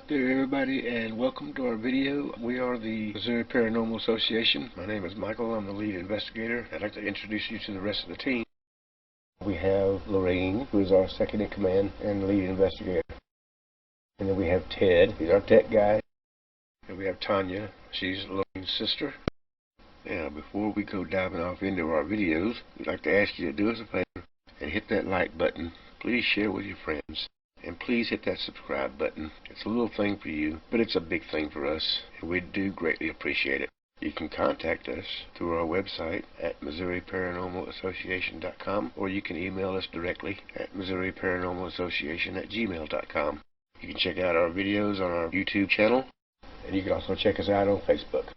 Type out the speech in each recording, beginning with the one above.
there everybody, and welcome to our video. We are the Missouri Paranormal Association. My name is Michael. I'm the lead investigator. I'd like to introduce you to the rest of the team. We have Lorraine, who is our second in command and lead investigator. And then we have Ted, he's our tech guy. And we have Tanya, she's Lorraine's sister. Now, before we go diving off into our videos, we'd like to ask you to do us a favor and hit that like button. Please share with your friends. And please hit that subscribe button. It's a little thing for you, but it's a big thing for us, and we do greatly appreciate it. You can contact us through our website at MissouriParanormalAssociation.com, or you can email us directly at MissouriParanormalAssociation@gmail.com. You can check out our videos on our YouTube channel, and you can also check us out on Facebook.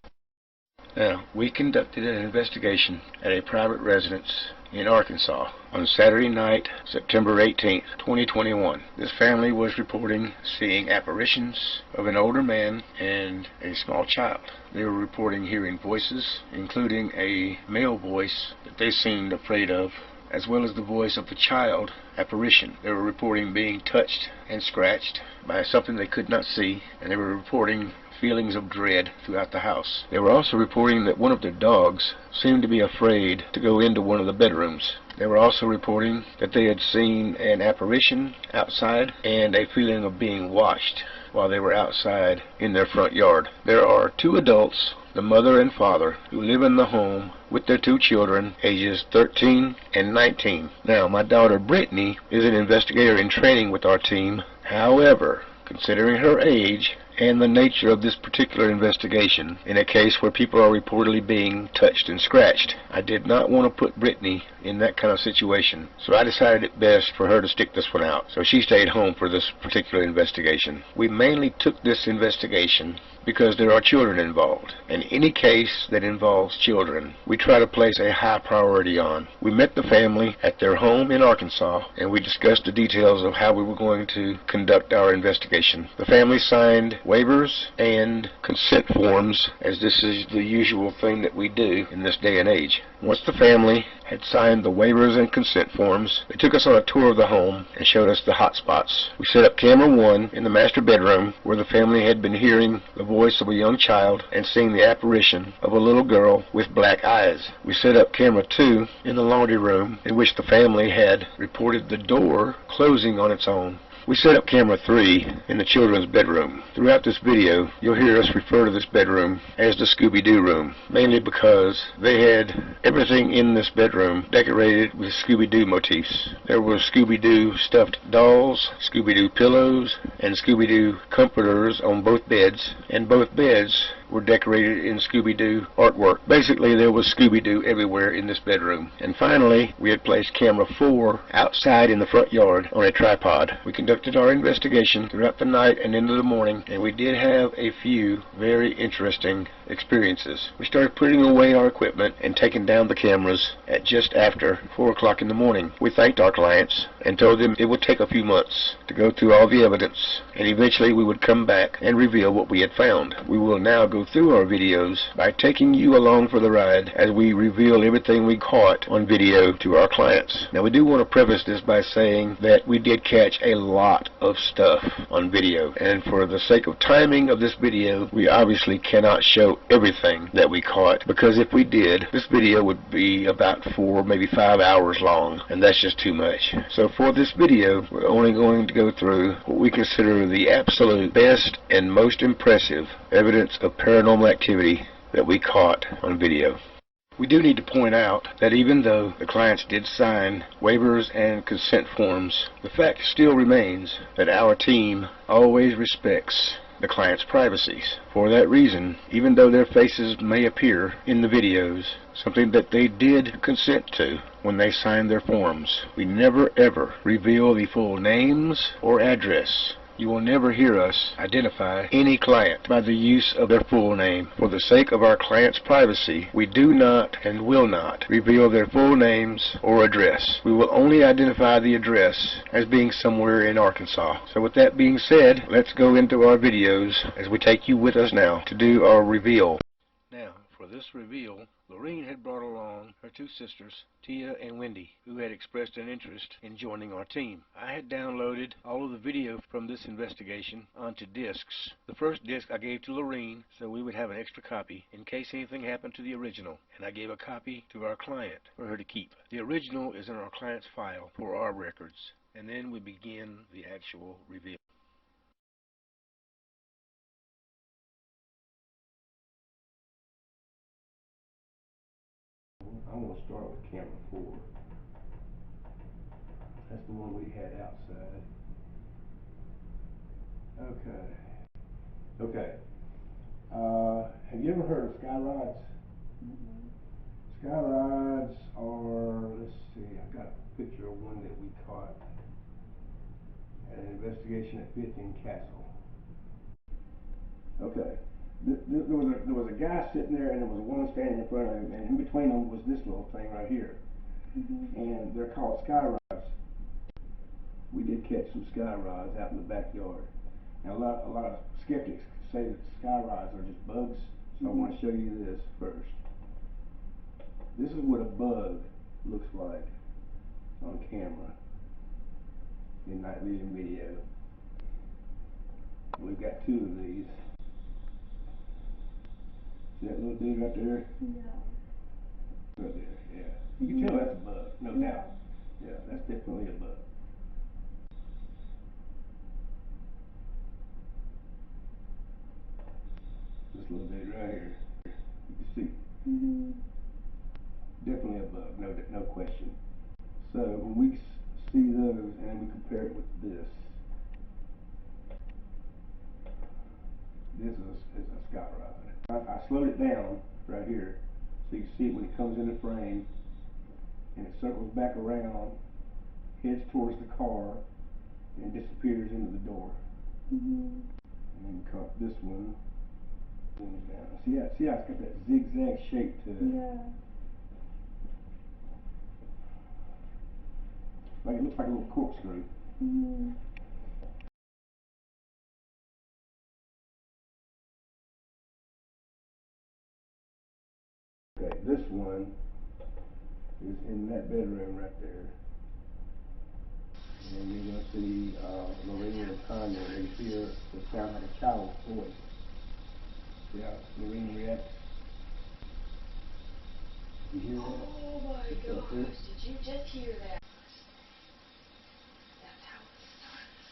Now, we conducted an investigation at a private residence in Arkansas on Saturday night, September 18th, 2021. This family was reporting seeing apparitions of an older man and a small child. They were reporting hearing voices, including a male voice that they seemed afraid of, as well as the voice of the child apparition. They were reporting being touched and scratched by something they could not see, and they were reporting feelings of dread throughout the house. They were also reporting that one of their dogs seemed to be afraid to go into one of the bedrooms. They were also reporting that they had seen an apparition outside and a feeling of being watched while they were outside in their front yard. There are two adults, the mother and father, who live in the home with their two children, ages 13 and 19. Now, my daughter Brittany is an investigator in training with our team. However, considering her age and the nature of this particular investigation, in a case where people are reportedly being touched and scratched, I did not want to put Brittany in that kind of situation, so I decided it best for her to stick this one out. So she stayed home for this particular investigation. We mainly took this investigation because there are children involved, and any case that involves children, we try to place a high priority on. We met the family at their home in Arkansas, and we discussed the details of how we were going to conduct our investigation. The family signed waivers and consent forms, as this is the usual thing that we do in this day and age. Once the family had signed the waivers and consent forms, they took us on a tour of the home and showed us the hot spots. We set up camera 1 in the master bedroom, where the family had been hearing the voice of a young child and seeing the apparition of a little girl with black eyes. We set up camera 2 in the laundry room, in which the family had reported the door closing on its own. We set up camera 3 in the children's bedroom. Throughout this video, you'll hear us refer to this bedroom as the Scooby-Doo room, mainly because they had everything in this bedroom decorated with Scooby-Doo motifs. There were Scooby-Doo stuffed dolls, Scooby-Doo pillows, and Scooby-Doo comforters on both beds, and both beds were decorated in Scooby-Doo artwork. Basically, there was Scooby-Doo everywhere in this bedroom. And finally, we had placed camera 4 outside in the front yard on a tripod. We conducted our investigation throughout the night and into the morning, and we did have a few very interesting experiences. We started putting away our equipment and taking down the cameras at just after 4 o'clock in the morning. We thanked our clients and told them it would take a few months to go through all the evidence, and eventually we would come back and reveal what we had found. We will now go through our videos by taking you along for the ride as we reveal everything we caught on video to our clients. Now, we do want to preface this by saying that we did catch a lot of stuff on video, and for the sake of timing of this video, we obviously cannot show everything that we caught, because if we did, this video would be about 4, maybe 5 hours long, and that's just too much. So for this video, we're only going to go through what we consider the absolute best and most impressive evidence of paranormal activity that we caught on video. We do need to point out that even though the clients did sign waivers and consent forms, the fact still remains that our team always respects the client's privacies. For that reason, even though their faces may appear in the videos, something that they did consent to when they signed their forms, we never ever reveal the full names or address. You will never hear us identify any client by the use of their full name. For the sake of our client's privacy, we do not and will not reveal their full names or address. We will only identify the address as being somewhere in Arkansas. So with that being said, let's go into our videos as we take you with us now to do our reveal. Now, For this reveal, Lorene had brought along her two sisters, Tia and Wendy, who had expressed an interest in joining our team. I had downloaded all of the video from this investigation onto discs. The first disc I gave to Lorene so we would have an extra copy in case anything happened to the original, and I gave a copy to our client for her to keep. The original is in our client's file for our records, and then we begin the actual reveal. I'm going to start with camera 4. That's the one we had outside. Okay. Have you ever heard of sky rods? Mm-hmm. Sky rods are, let's see, I got a picture of one that we caught at an investigation at 15 Castle. Okay. There was a guy sitting there, and there was a woman standing in front of him, and in between them was this little thing right here. Mm-hmm. And they're called sky rods. We did catch some sky rods out in the backyard. And a lot of skeptics say that sky rods are just bugs, so I want to show you this first. This is what a bug looks like on camera in night vision video. We've got two of these. See that little dude right there? Yeah. Right there, yeah. You can tell that's a bug, no doubt. Yeah, that's definitely a bug. This little dude right here, you can see. Mm-hmm. Definitely a bug, no question. So when we see those and we compare it with this is a sky rod. I slowed it down right here so you can see it when it comes in the frame, and it circles back around, heads towards the car, and disappears into the door. Mm-hmm. And then we caught this one. Down. See how it's got that zigzag shape to it. Yeah. Like it looks like a little corkscrew. Mm-hmm. Okay, this one is in that bedroom right there. And you're going to see Lorene and Tanya. They hear the sound like a child's voice. See how Lorene reacts? You hear that? Oh my gosh, did you just hear that? That's how it starts.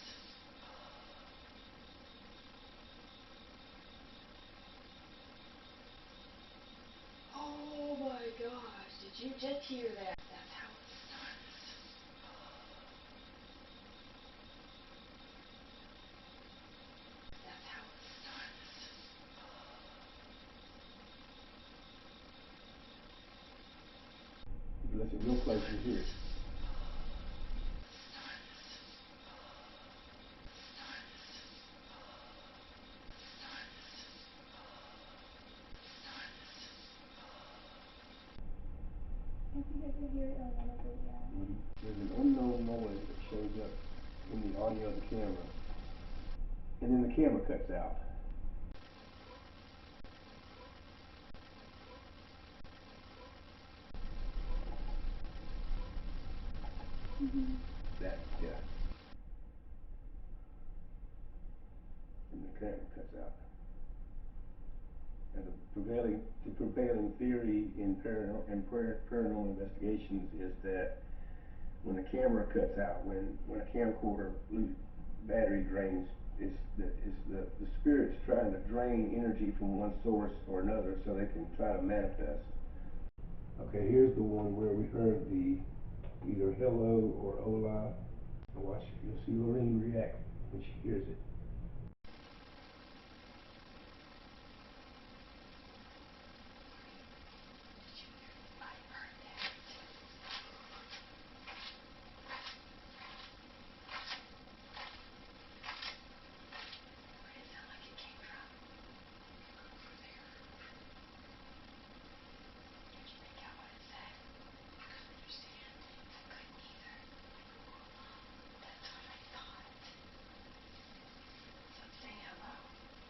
Oh my gosh, did you just hear that? That's how it starts. That's how it starts. If you listen real close, you hear it. There's an unknown noise that shows up in the audio of the camera, and then the camera cuts out. Mm-hmm. Yeah. And the camera cuts out. And the prevailing theory in paranormal investigations is that when the camera cuts out, when a camcorder battery drains, the spirit's trying to drain energy from one source or another so they can try to manifest. Okay, here's the one where we heard the either hello or hola. And watch, you'll see Lorene react when she hears it.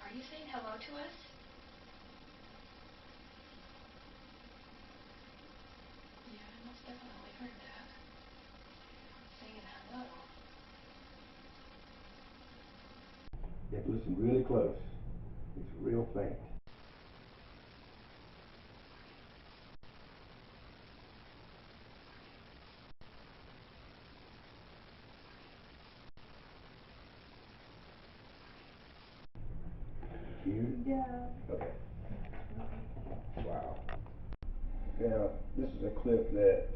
Are you saying hello to us? You have to listen really close. It's real faint. You? Yeah. Okay. Wow. Now, this is a clip that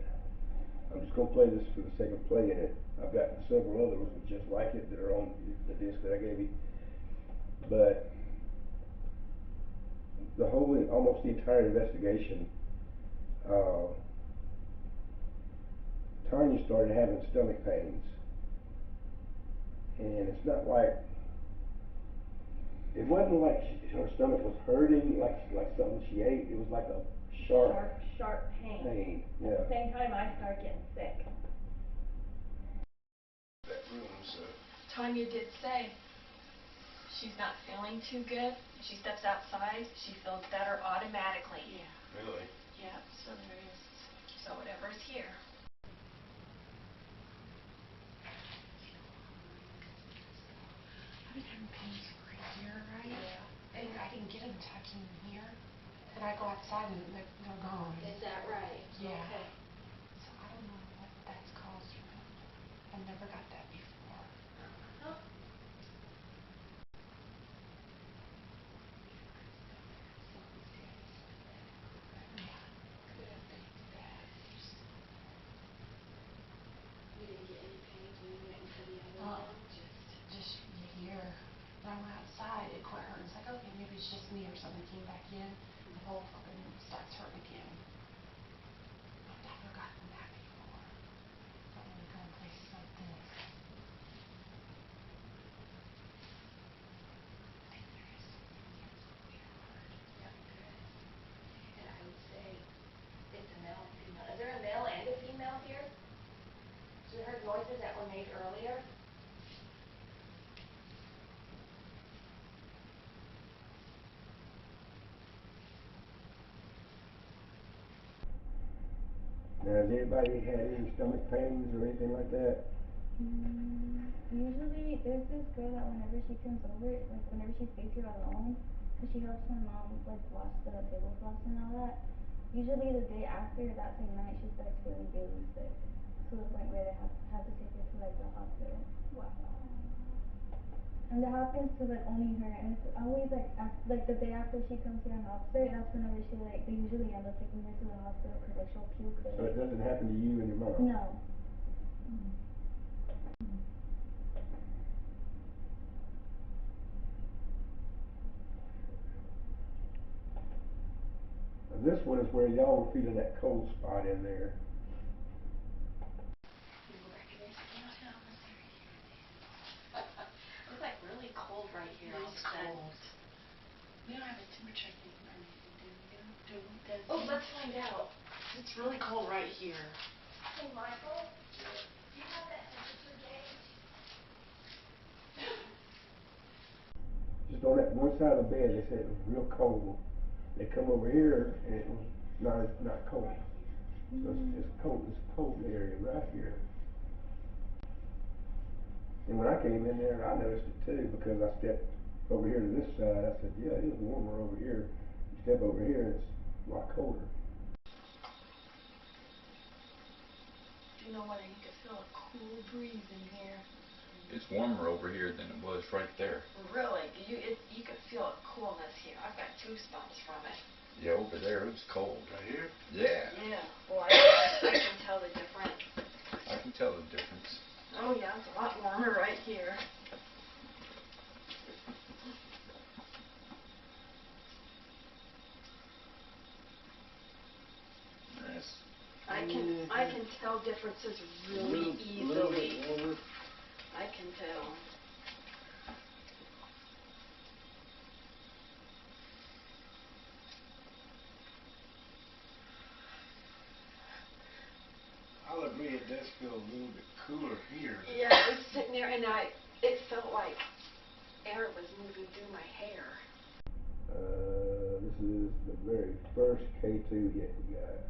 I'm just going to play this for the sake of playing it. I've got several others just like it that are on the disc that I gave you. But the whole, almost the entire investigation, Tanya started having stomach pains. And it's not like, it wasn't like her stomach was hurting, like something she ate. It was like a Sharp pain. Yeah. At the same time, I start getting sick. That room's, Tanya did say she's not feeling too good. She steps outside, she feels better automatically. Yeah. really? Yeah, so there is. So whatever's here. I've been having pains right here, right? Yeah. And I can get them attacking here. And I go outside and they're gone. Is that right? Yeah. Okay. So I don't know what that's caused from. I've never got that before. Huh? Yeah. You didn't get any pains when you went into the other room? Just here. When I went outside, it quit hurting. It's like, okay, maybe it's just me or something. Came back in, the whole fucking starts hurting again. I've never gotten that before. But when we go in places like this, And I would say it's a male and female. Is there a male and a female here? So we heard noises that were made earlier? Now, has anybody had any stomach pains or anything like that? Usually there's this girl that whenever she comes over, like whenever she stays here alone, cause she helps my mom like wash the tablecloths and all that. Usually the day after that same night she starts feeling really sick, to the point where they have to take her to like the hospital. Wow. And that happens to like only her, and it's always like like the day after she comes here and helps her, that's whenever she like they usually end up taking her to the hospital, cause like she'll puke or So it doesn't happen to you and your mom? no. Now, this one is where y'all were feeling that cold spot in there. It's like really cold right here. it's cold. We don't have a temperature thing or anything, do we? Oh, let's find out. It's really cold right here. Hey, Michael, do you have that temperature gauge? Just on that one side of the bed, they said it was real cold. They come over here and it was not cold. So it's cold in the area right here. And when I came in there, I noticed it too, because I stepped over here to this side. I said, yeah, it was warmer over here. You step over here, it's a lot colder. Do you know what? You can feel a cool breeze in here. It's warmer over here than it was right there. Really? You can feel a coolness here. I've got goosebumps from it. Yeah, over there it was cold. Right here? Yeah. Yeah. Boy, I can tell the difference. I can tell the difference. Oh yeah, it's a lot warmer right here. Yes. I can tell differences really easily. Little bit warmer. I can tell. I'll agree it does feel a little bit cooler here. Yeah, I was sitting there and it felt like air was moving through my hair. This is the very first K2 hit we got.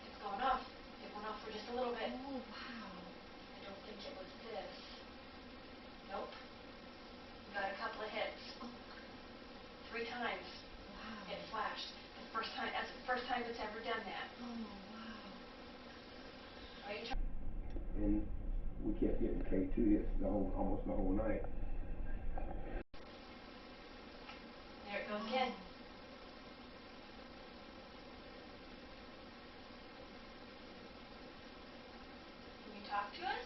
It's going off. It went off for just a little bit. Oh, wow. and we kept getting K2 hits almost the whole night. There it goes again. Can you talk to us?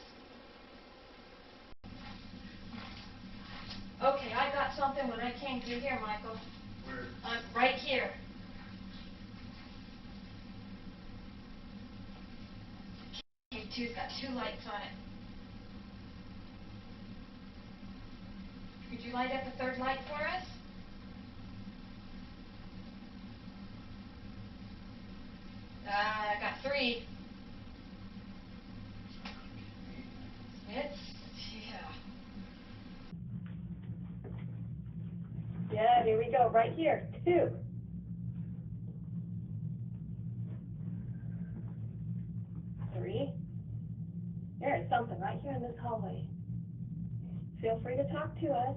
Okay, I got something when I came through here, Michael. Where? Right here. K2's got 2 lights on it. Could you light up a 3rd light for us? I got 3. Yeah, here we go, right here, 2. 3. There is something right here in this hallway. Feel free to talk to us.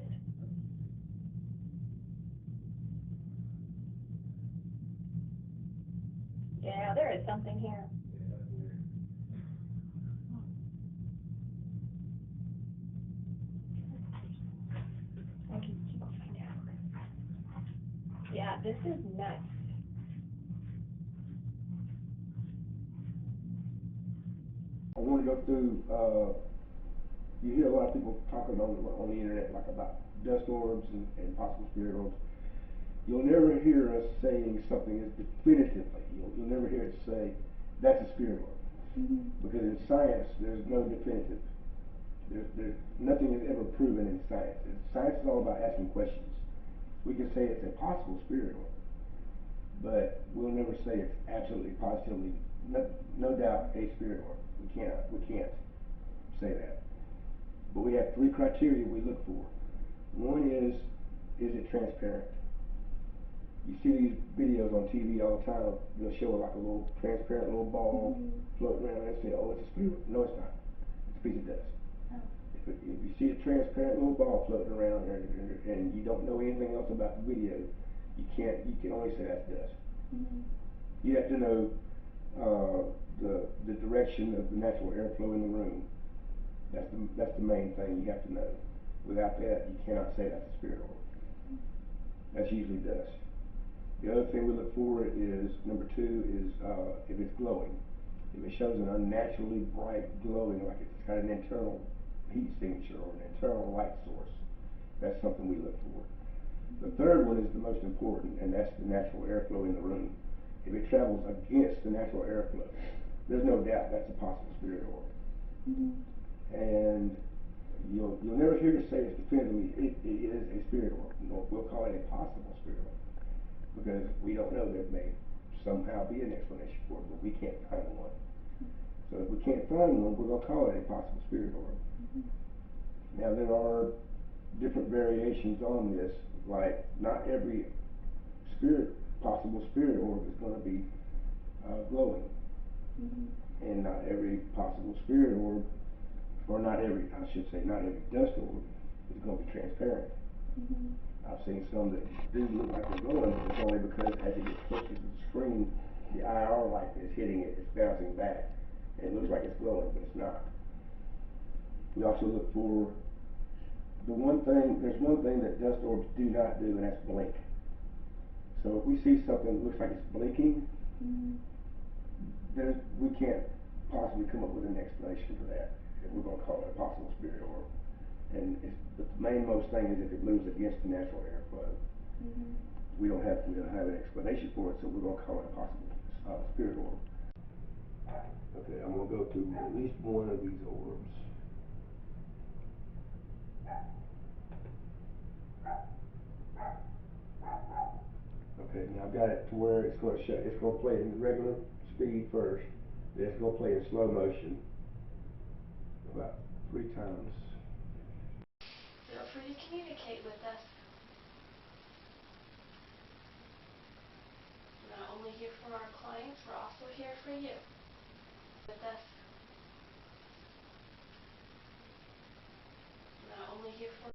Yeah, there is something here. Okay, keep on find out. Yeah, this is nuts. I want to go through, you hear a lot of people talking on the internet like about dust orbs and possible spirit orbs. You'll never hear us saying something definitively. You'll never hear it say, that's a spirit orb. Because in science, there's no definitive. There's nothing is ever proven in science. Science is all about asking questions. We can say it's a possible spirit orb, but we'll never say it's absolutely, positively, no doubt a spirit orb. We can't say that. But we have 3 criteria we look for. One is it transparent? You see these videos on TV all the time. They'll show like a little transparent little ball floating around and say, oh, it's a spirit. No, it's not. It's a piece of dust. If you see a transparent little ball floating around and you don't know anything else about the video, you can only say that's dust. You have to know the direction of the natural airflow in the room. That's the main thing you have to know. Without that, you cannot say that's a spirit orb. That's usually dust. The other thing we look for is, number 2 is if it's glowing. If it shows an unnaturally bright glowing, like it's got an internal heat signature or an internal light source, that's something we look for. The third one is the most important, and that's the natural airflow in the room. If it travels against the natural airflow, there's no doubt that's a possible spirit orb. And you'll never hear us say it's definitively it is a spirit orb. We'll call it a possible spirit orb because we don't know. There may somehow be an explanation for it, but we can't find one. So if we can't find one, we're going to call it a possible spirit orb. Now there are different variations on this. Like not every possible spirit orb is going to be glowing, and not every possible spirit orb, or not every dust orb is going to be transparent. I've seen some that do look like they're glowing, but it's only because as it gets closer to the screen, the IR light is hitting it, it's bouncing back, and it looks like it's glowing, but it's not. We also look for there's one thing that dust orbs do not do, and that's blink. So if we see something that looks like it's blinking, we can't possibly come up with an explanation for that. We're going to call it a possible spirit orb. And the main most thing is if it moves against the natural airflow. We don't have an explanation for it, so we're going to call it a possible spirit orb. Okay, I'm going to go through at least one of these orbs. Okay, now I've got it to where it's going to play in regular speed first, then it's going to play in slow motion about 3 times. Feel free to communicate with us. We're not only here for our clients, we're also here for you. With us. We're not only here for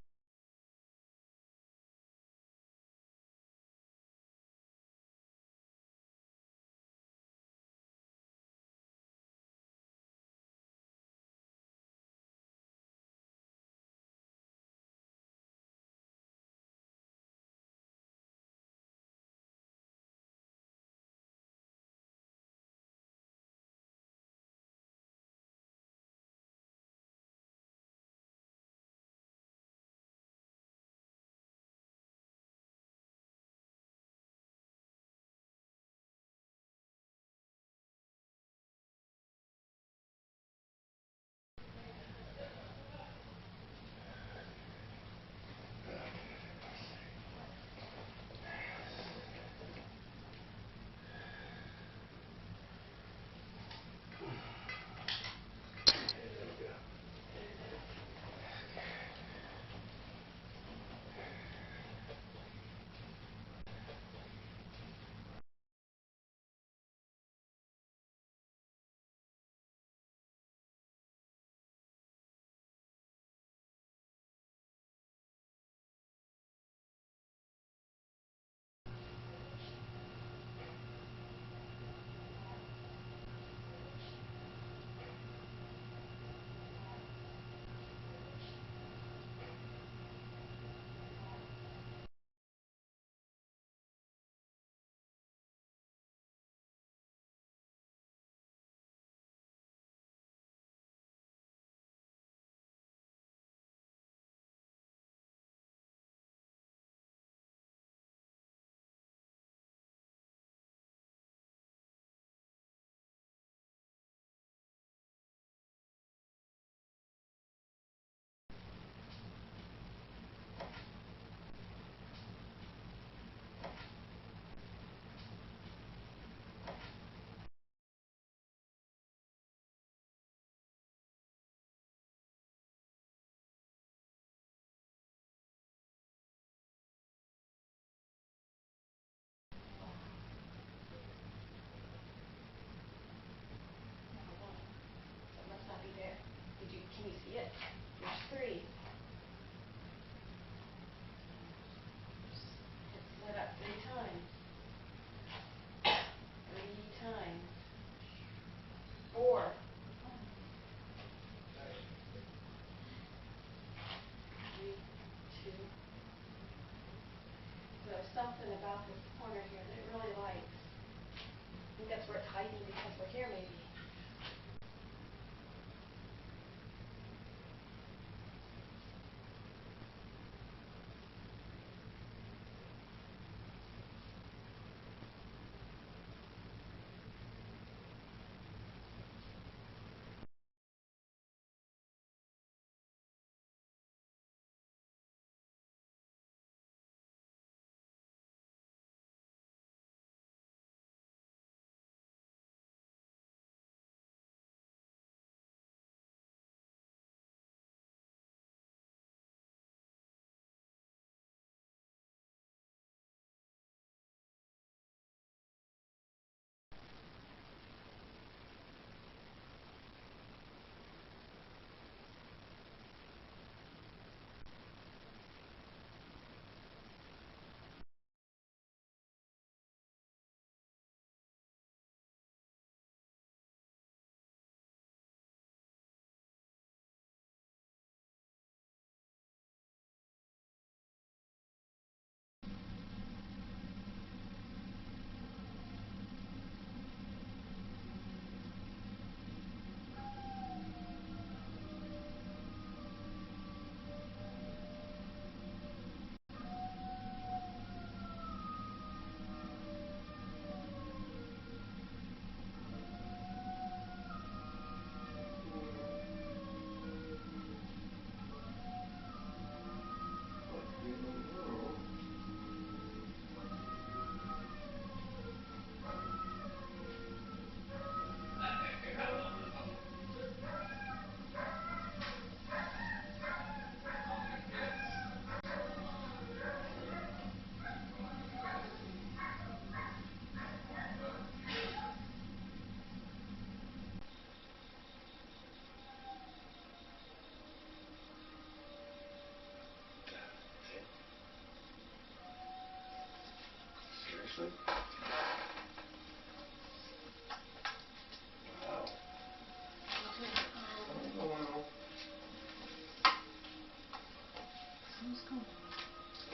here maybe. Seriously? Wow. Oh, no. Someone's coming.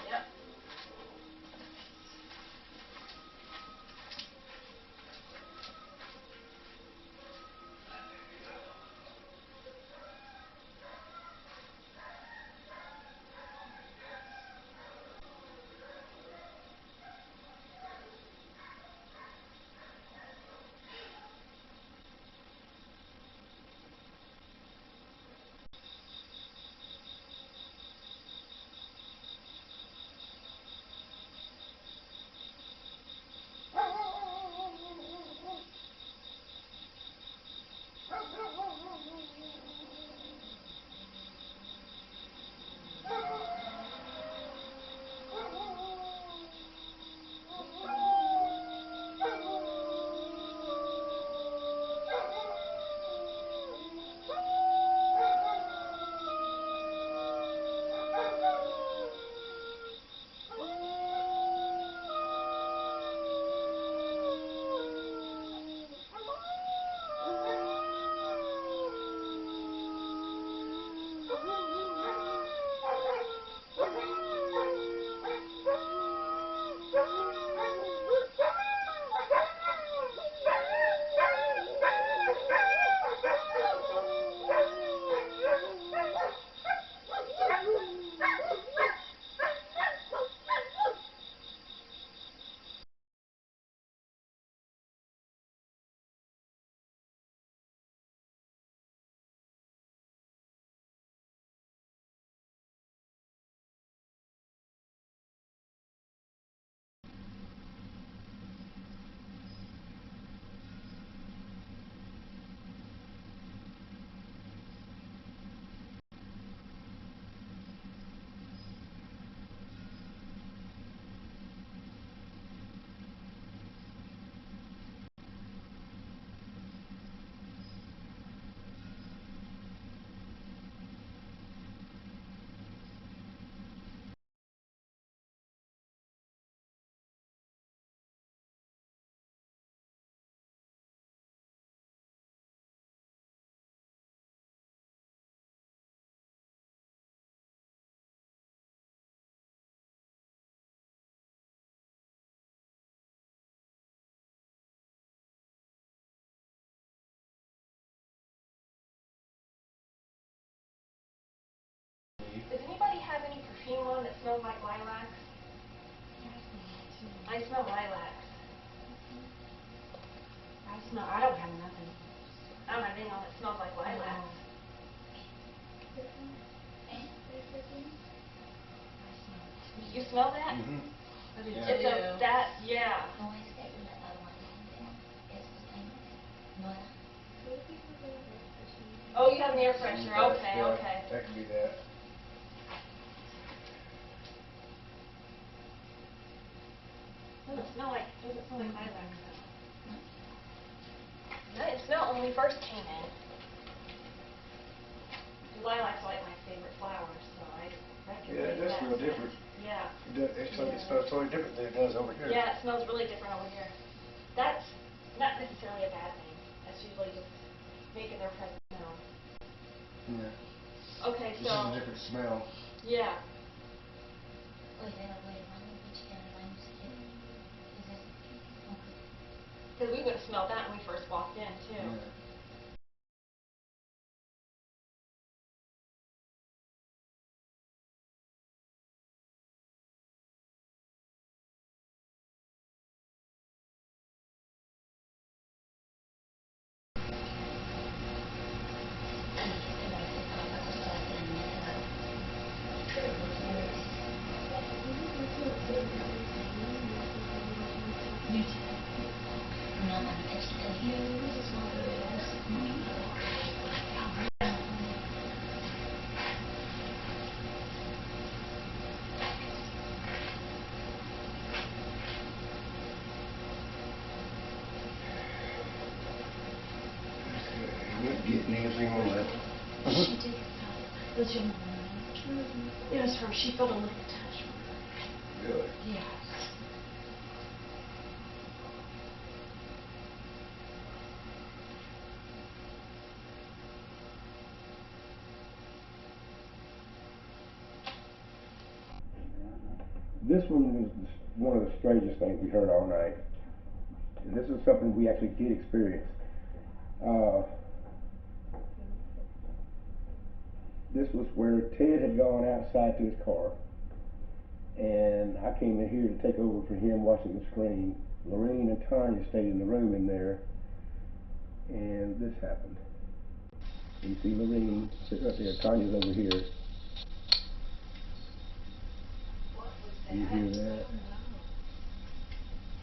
Yep. smells like lilacs? Yeah, I smell that too. I smell lilacs. I don't have nothing. I don't have anything on that smells like lilacs. This one? This one? I smell it too. You smell that? Mm-hmm. I do Yeah. It's too. yeah. Oh, you have an air freshener. Okay, Yeah, okay. that could be that. Doesn't smell like lilacs though. I didn't smell it when we first came in. Lilacs are like my favorite flowers, so I Yeah, recognize it does that smell scent. different. Yeah. It smells totally different than it does over here. Yeah, it smells really different over here. That's not necessarily a bad thing. That's usually just making their presence known. Yeah. Okay, This is a different smell. yeah. Because we would have smelled that when we first walked in too. Yeah. Getting anything on that. She did feel it. Was your mom? Mm-hmm. It was her. She felt a little touch from her. Really? Yes. This one was one of the strangest things we heard all night. And this is something we actually did experience. This was where Ted had gone outside to his car, and I came in here to take over for him watching the screen. Lorraine and Tanya stayed in the room in there, and this happened. You see Lorraine sitting right there, Tanya's over here. What was that? You hear that?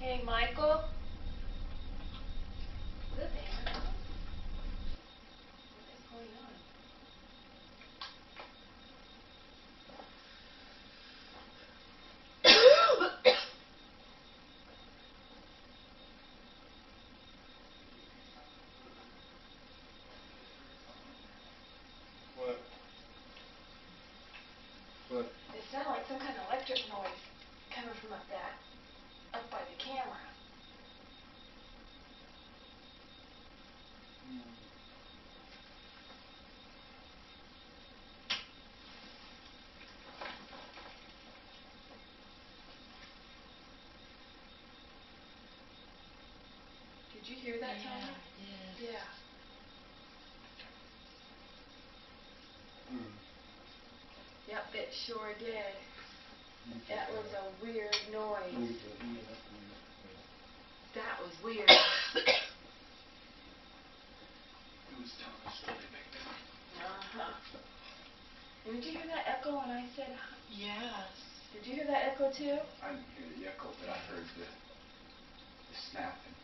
Hey, Michael. Good man. What is going on? What? What? It sounded like some kind of electric noise coming from up by the camera. Did you hear that, Tanya? I did. Yeah. Yep, it sure did. That was a weird noise. That was weird. It was telling a story back there. Uh-huh. And did you hear that echo when I said... Yes. Did you hear that echo too? I didn't hear the echo, but I heard the snapping.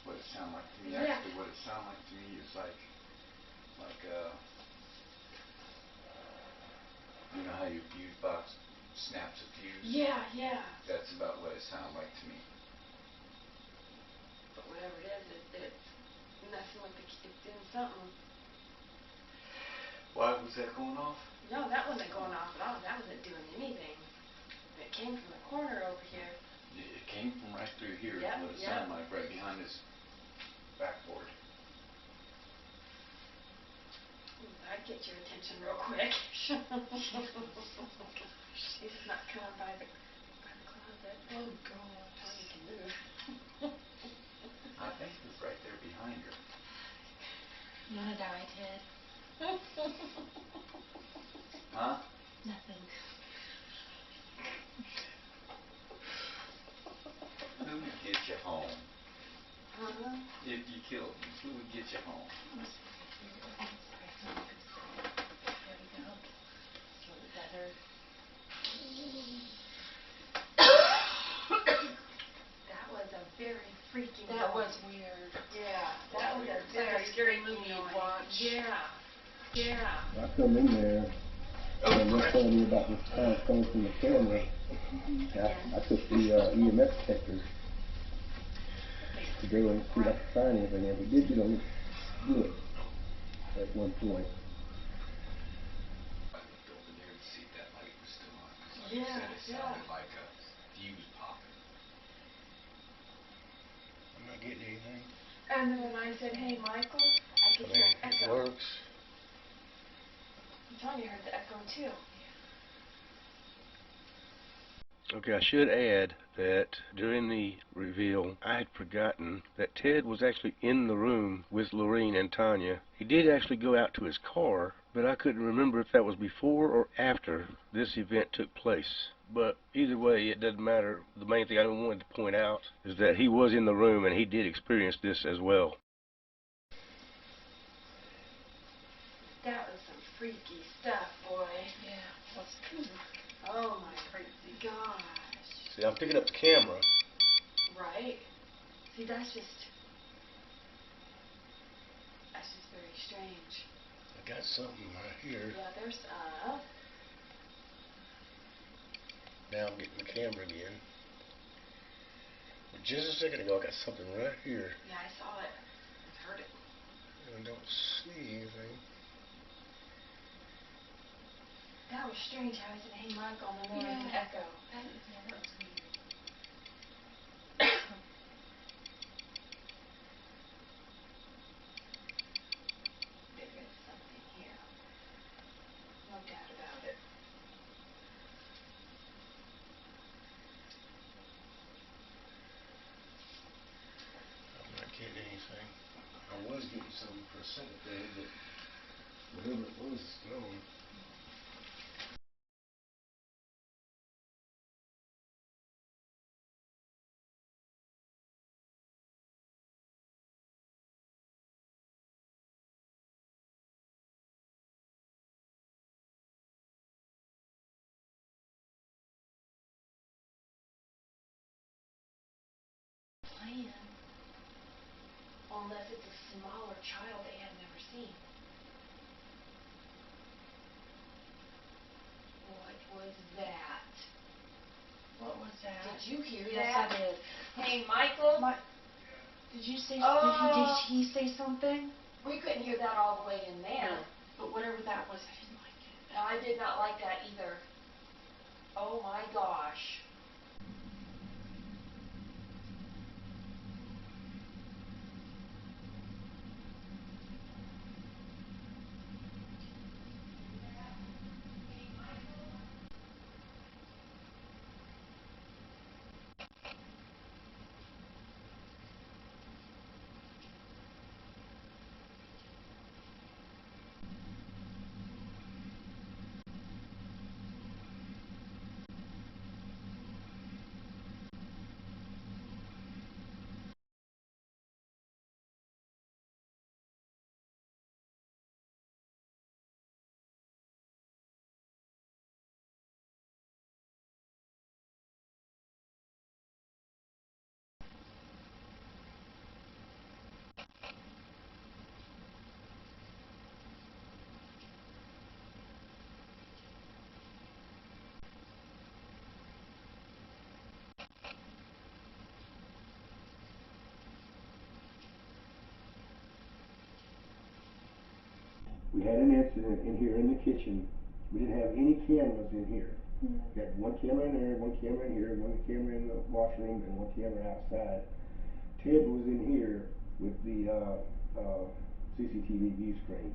What it sounded like to me. Yeah. Actually, what it sounded like to me is like you know how your fuse box snaps a fuse? Yeah, yeah. That's about what it sounded like to me. But whatever it is, it's messing with it's doing something. Why was that going off? No, that wasn't going off at all. That wasn't doing anything. It came from the corner over here. It came from right through here. Yep, What it yep. sounded like, right behind this backboard. I'd get your attention real quick. He's not coming by the closet. Oh, God. Tony can move. I think it was right there behind her. You wanna die, Ted? Huh? Nothing. Yeah. I come in there, and they're telling me about this sound coming from the camera. I took the EMF detector to go and see if I could find anything, and we did get a little blip at one point. I looked over there to see if that light was still on, because like I said, it sounded like a fuse popping. I'm not getting anything. And then when I said, hey, Michael, I could hear an It echo. works. Tanya heard the echo too. Okay, I should add that during the reveal, I had forgotten that Ted was actually in the room with Lorene and Tanya. He did actually go out to his car, but I couldn't remember if that was before or after this event took place. But either way, it doesn't matter. The main thing I wanted to point out is that he was in the room and he did experience this as well. That was some freaky stuff, boy. Yeah, that's true. Oh my crazy gosh. See, I'm picking up the camera. Right? See, that's just very strange. I got something right here. Yeah, there's Now I'm getting the camera again. But just a second ago, I got something right here. yeah, I saw it. I heard it. I don't see anything. That was strange how I said, hey, Michael, and then there was an echo. That was weird. There is something here. No doubt about it. I'm not getting anything. I was getting something for a second there, but whatever it was, it's gone. Playing. Unless it's a smaller child they have never seen. What was that? What was that? Did you hear Yes, that? I did. Hey, Michael? Did you say, Oh. did he say something? We couldn't hear that all the way in there. But whatever that was, I didn't like it. I did not like that either. Oh my gosh. We had an incident in here in the kitchen. We didn't have any cameras in here. We had one camera in there, one camera in here, one camera in the washroom, and one camera outside. Ted was in here with the CCTV view screen,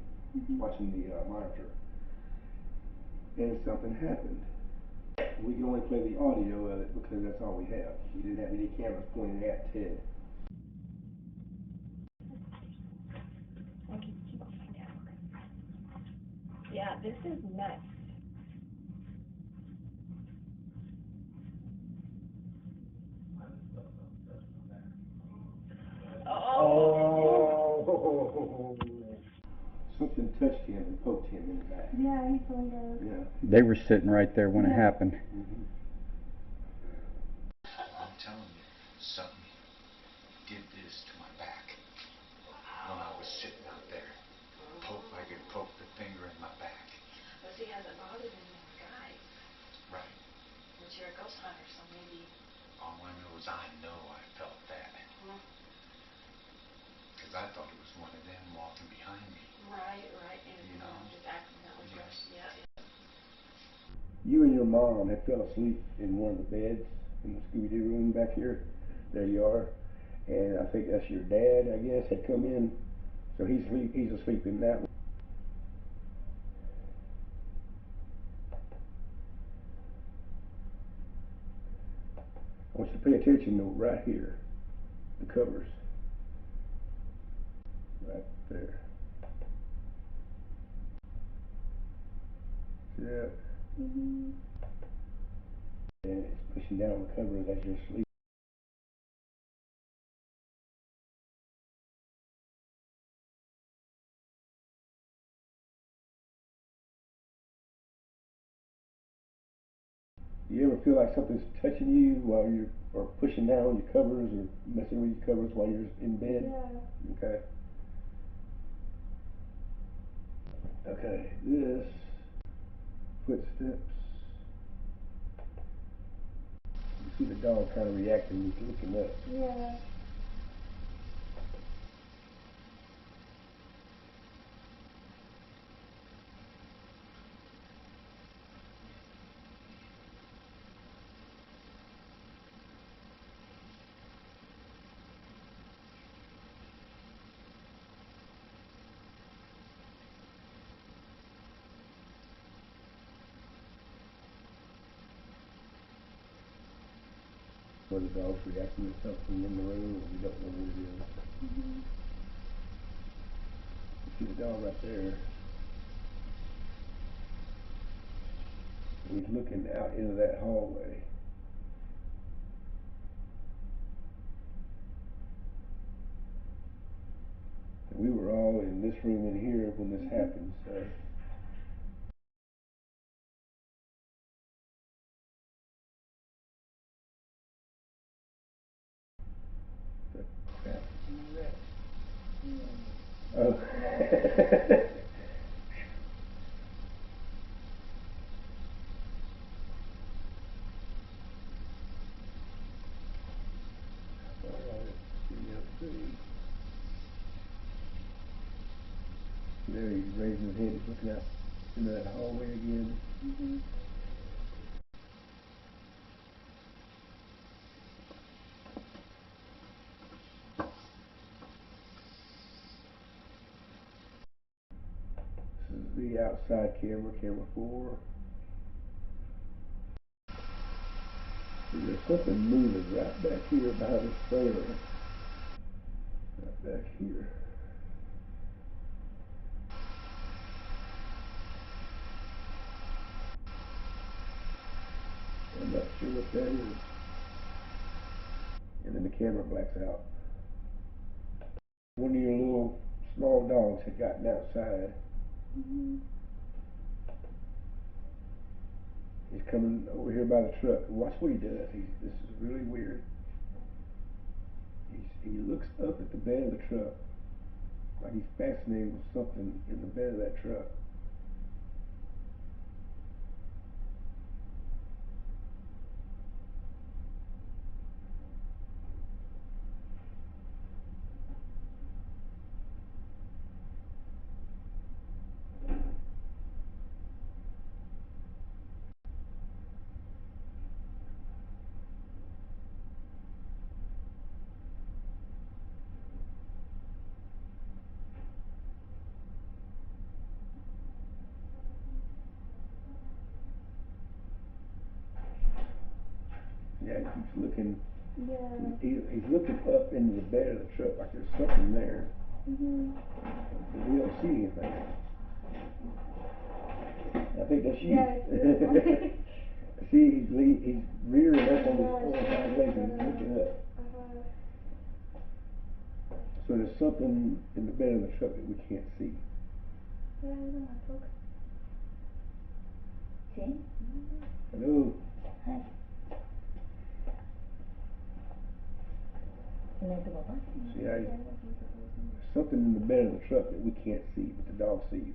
watching the monitor. And something happened. We can only play the audio of it because that's all we have. We didn't have any cameras pointed at Ted. Yeah, this is nuts. Oh! Something touched him and poked him in the back. Yeah, he told us. Yeah. They were sitting right there when it happened. I'm telling you, something did this to my back when I was sitting out there, poking hasn't bothered any more guys. Right. But you're a ghost hunter, so maybe. All I know is I know I felt that. Because I thought it was one of them walking behind me. Right, and You know? just accidentally Yes. brushed. Yeah. You and your mom had fell asleep in one of the beds in the Scooby-Doo room back here. There you are. And I think that's your dad, I guess, had come in. So he's asleep in that one. I want you to pay attention though, right here. The covers. Right there. See that? Mhm. And it's pushing down on the covers as you're asleep. Do you ever feel like something's touching you while you're, or pushing down on your covers, or messing with your covers while you're in bed? Yeah. Okay. Okay, this footsteps. You see the dog kind of reacting, he's looking up. Yeah. Where the dog's reacting to something in the room, and we don't know what it is. Mhm. You see the dog right there. And he's looking out into that hallway. And we were all in this room in here when this happened, so. The crap did you do that? Oh. Alright, see. There he's raising his head, he's looking out into that hallway again. Mhm. This is the outside camera, camera 4. See, there's something moving right back here behind this trailer. Right back here. I'm not sure what that is. And then the camera blacks out. One of your little small dogs had gotten outside. Mhm. He's coming over here by the truck. Watch what he does. This is really weird. He looks up at the bed of the truck, like he's fascinated with something in the bed of that truck. Yeah, he keeps looking. Yeah. He's looking up into the bed of the truck like there's something there. Mhm. But we don't see anything. I think that's you. Yeah, it's See, he's rearing up on his four or five legs and he's looking up. So there's something in the bed of the truck that we can't see. Yeah, I don't know. See? Hello? Hi. See, there's something in the bed of the truck that we can't see, but the dog sees.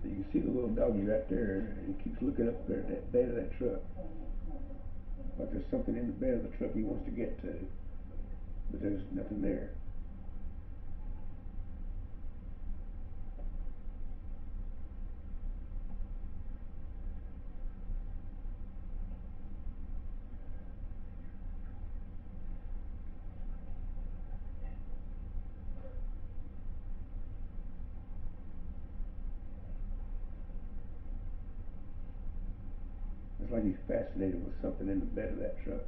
So you can see the little doggy right there, and he keeps looking up there at that bed of that truck. Like there's something in the bed of the truck he wants to get to, but there's nothing there. It's like he's fascinated with something in the bed of that truck.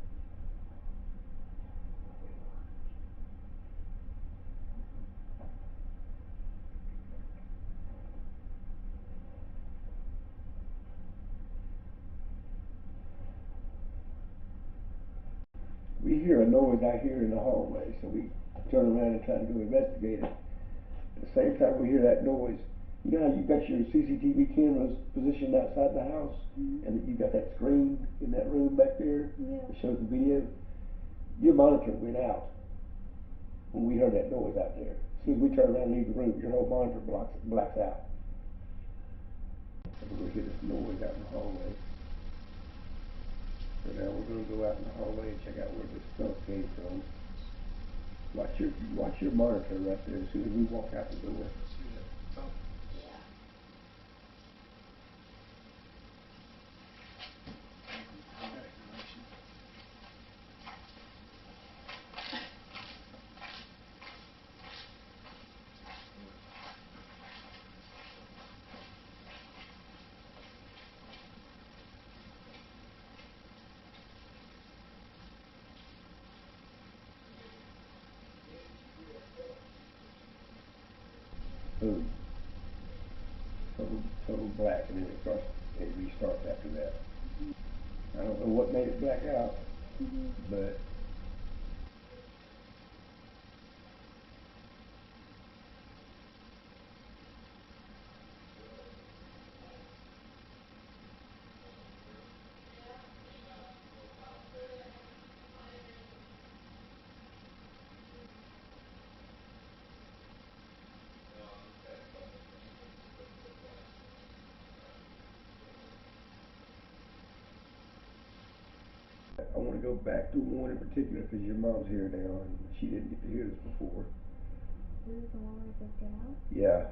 We hear a noise out here in the hallway, so we turn around and try to go investigate it. At the same time we hear that noise, you know how you got your CCTV cameras positioned outside the house, and you got that screen in that room back there that shows the video? Your monitor went out when we heard that noise out there. As soon as we turn around and leave the room, your whole monitor blacks out. So we're gonna hear this noise out in the hallway. So now we're gonna go out in the hallway and check out where this stuff came from. Watch your monitor right there as soon as we walk out the door. Boom. Total black, and then it restarts after that. I don't know what made it black out, but I want to go back to one in particular because your mom's here now and she didn't get to hear this before. This is the one where it says get out? Yeah.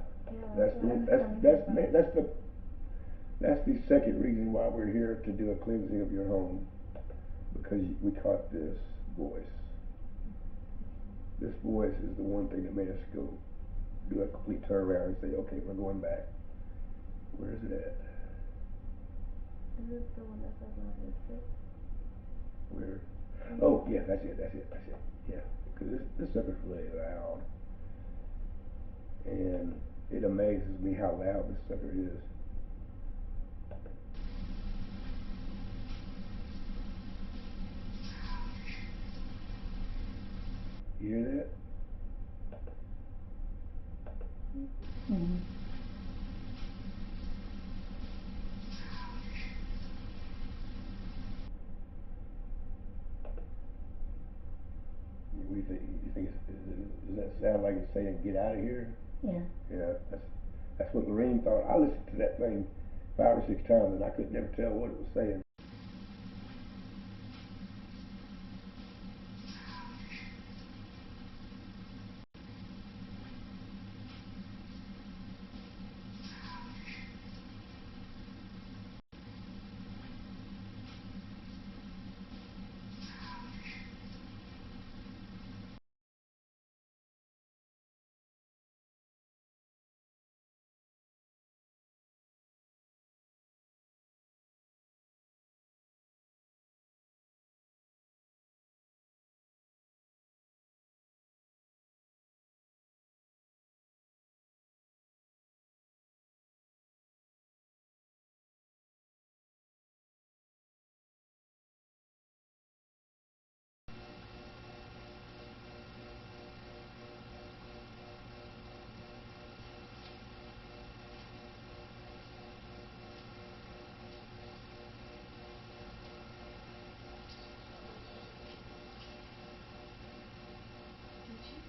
That's the second reason why we're here, to do a cleansing of your home, because we caught this voice. This voice is the one thing that made us go do a complete turnaround and say, okay, we're going back. Where is it at? Is this the one that says not listed? Where? Oh, yeah, that's it. Yeah, because this sucker's really loud. And it amazes me how loud this sucker is. You hear that? What do you think? You think does that sound like it's saying get out of here? Yeah. Yeah, that's what Lorene thought. I listened to that thing 5 or 6 times and I could never tell what it was saying.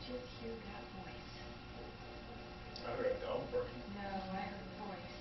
Just hear that voice. I heard a dog barking. No, I heard a voice.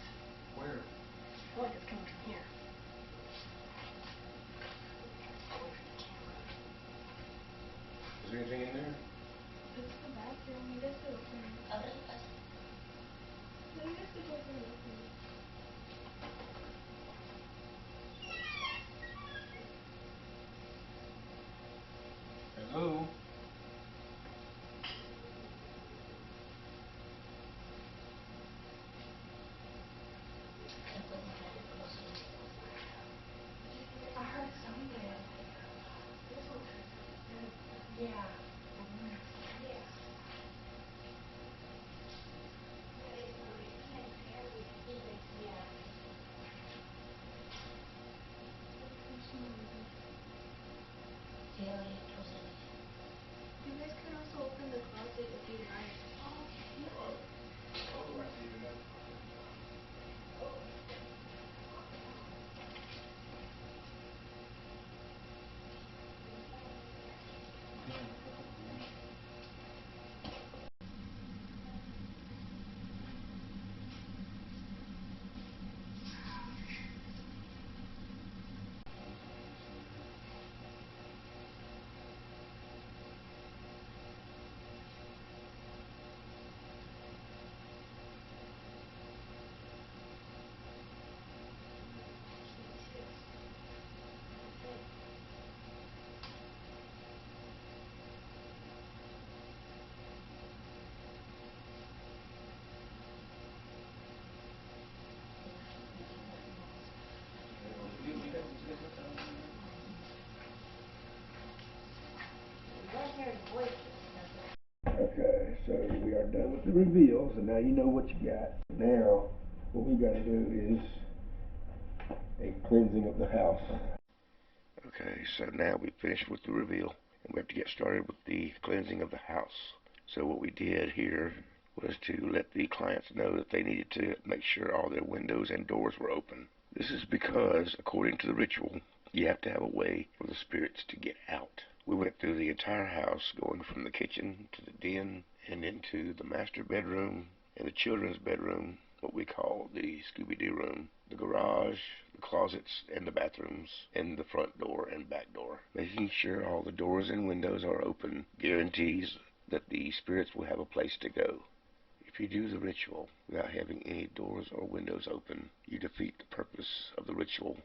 So we are done with the reveals, and now you know what you got. Now, what we got to do is a cleansing of the house. Okay, so now we finished with the reveal, and we have to get started with the cleansing of the house. So what we did here was to let the clients know that they needed to make sure all their windows and doors were open. This is because, according to the ritual, you have to have a way for the spirits to get out. We went through the entire house, going from the kitchen to the den and into the master bedroom and the children's bedroom, what we call the Scooby-Doo room, the garage, the closets, and the bathrooms, and the front door and back door. Making sure all the doors and windows are open guarantees that the spirits will have a place to go. If you do the ritual without having any doors or windows open, you defeat the purpose of the ritual.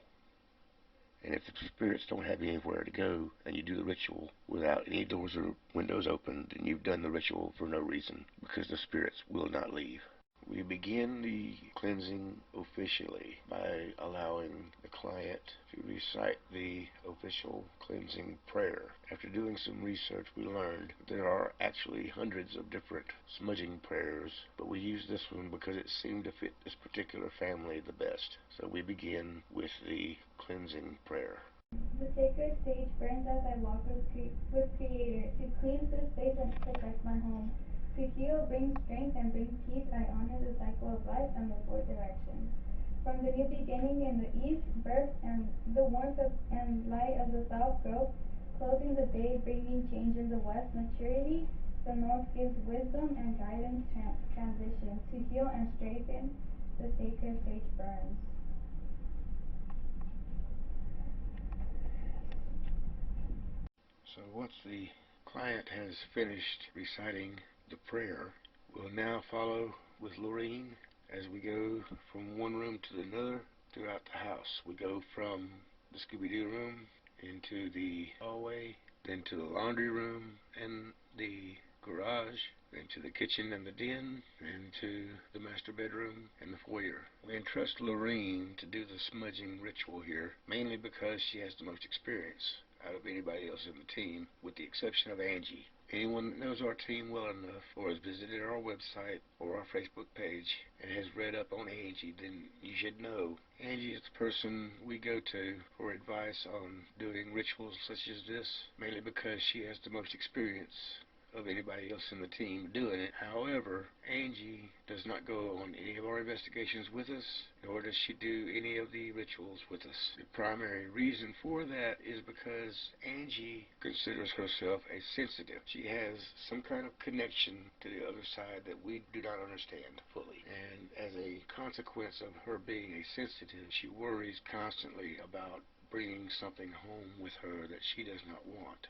And if the spirits don't have anywhere to go, and you do the ritual without any doors or windows open, then you've done the ritual for no reason, because the spirits will not leave. We begin the cleansing officially by allowing the client to recite the official cleansing prayer. After doing some research, we learned there are actually hundreds of different smudging prayers, but we use this one because it seemed to fit this particular family the best. So we begin with the cleansing prayer. The sacred sage burns as I walk with Creator, to cleanse this space and protect my home. To heal, bring strength, and bring peace, I honor the cycle of life and the four directions. From the new beginning in the east, birth, and the warmth and light of the south, growth, closing the day, bringing change in the west, maturity, the north gives wisdom and guidance, transition. To heal and strengthen, the sacred sage burns. So once the client has finished reciting the prayer, we'll now follow with Lorene as we go from one room to another throughout the house. We go from the Scooby-Doo room into the hallway, then to the laundry room and the garage, then to the kitchen and the den, then to the master bedroom and the foyer. We entrust Lorene to do the smudging ritual here, mainly because she has the most experience out of anybody else in the team, with the exception of Angie. Anyone that knows our team well enough, or has visited our website or our Facebook page and has read up on Angie, then you should know Angie is the person we go to for advice on doing rituals such as this, mainly because she has the most experience of anybody else in the team doing it. However, Angie does not go on any of our investigations with us, nor does she do any of the rituals with us. The primary reason for that is because Angie considers herself a sensitive. She has some kind of connection to the other side that we do not understand fully. And as a consequence of her being a sensitive, she worries constantly about bringing something home with her that she does not want.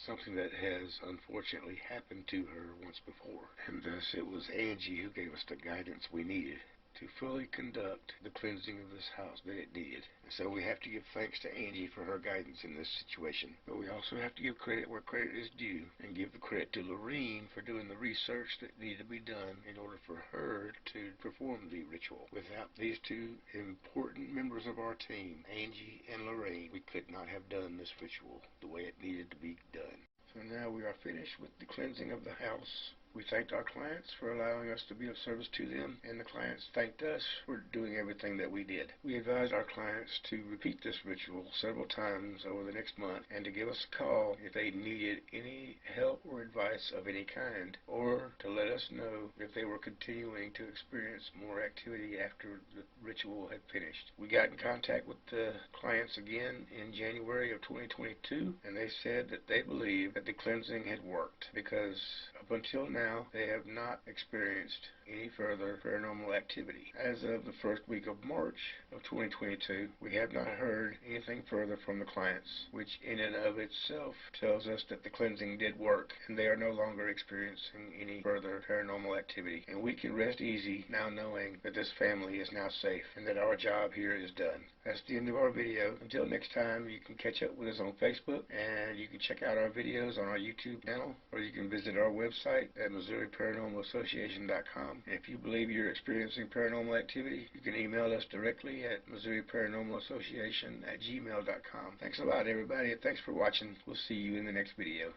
Something that has unfortunately happened to her once before, and thus it was Angie who gave us the guidance we needed to fully conduct the cleansing of this house that it needed. And so we have to give thanks to Angie for her guidance in this situation. But we also have to give credit where credit is due, and give the credit to Lorene for doing the research that needed to be done in order for her to perform the ritual. Without these two important members of our team, Angie and Lorene, we could not have done this ritual the way it needed to be done. So now we are finished with the cleansing of the house. We thanked our clients for allowing us to be of service to them, and the clients thanked us for doing everything that we did. We advised our clients to repeat this ritual several times over the next month, and to give us a call if they needed any help or advice of any kind, or to let us know if they were continuing to experience more activity after the ritual had finished. We got in contact with the clients again in January of 2022, and they said that they believed that the cleansing had worked, because up until now, they have not experienced any further paranormal activity. As of the first week of March of 2022, we have not heard anything further from the clients, which in and of itself tells us that the cleansing did work, and they are no longer experiencing any further paranormal activity. And we can rest easy now knowing that this family is now safe, and that our job here is done. That's the end of our video. Until next time, you can catch up with us on Facebook, and you can check out our videos on our YouTube channel, or you can visit our website at MissouriParanormalAssociation.com. And if you believe you're experiencing paranormal activity, you can email us directly at MissouriParanormalAssociation@gmail.com. Thanks a lot, everybody, and thanks for watching. We'll see you in the next video.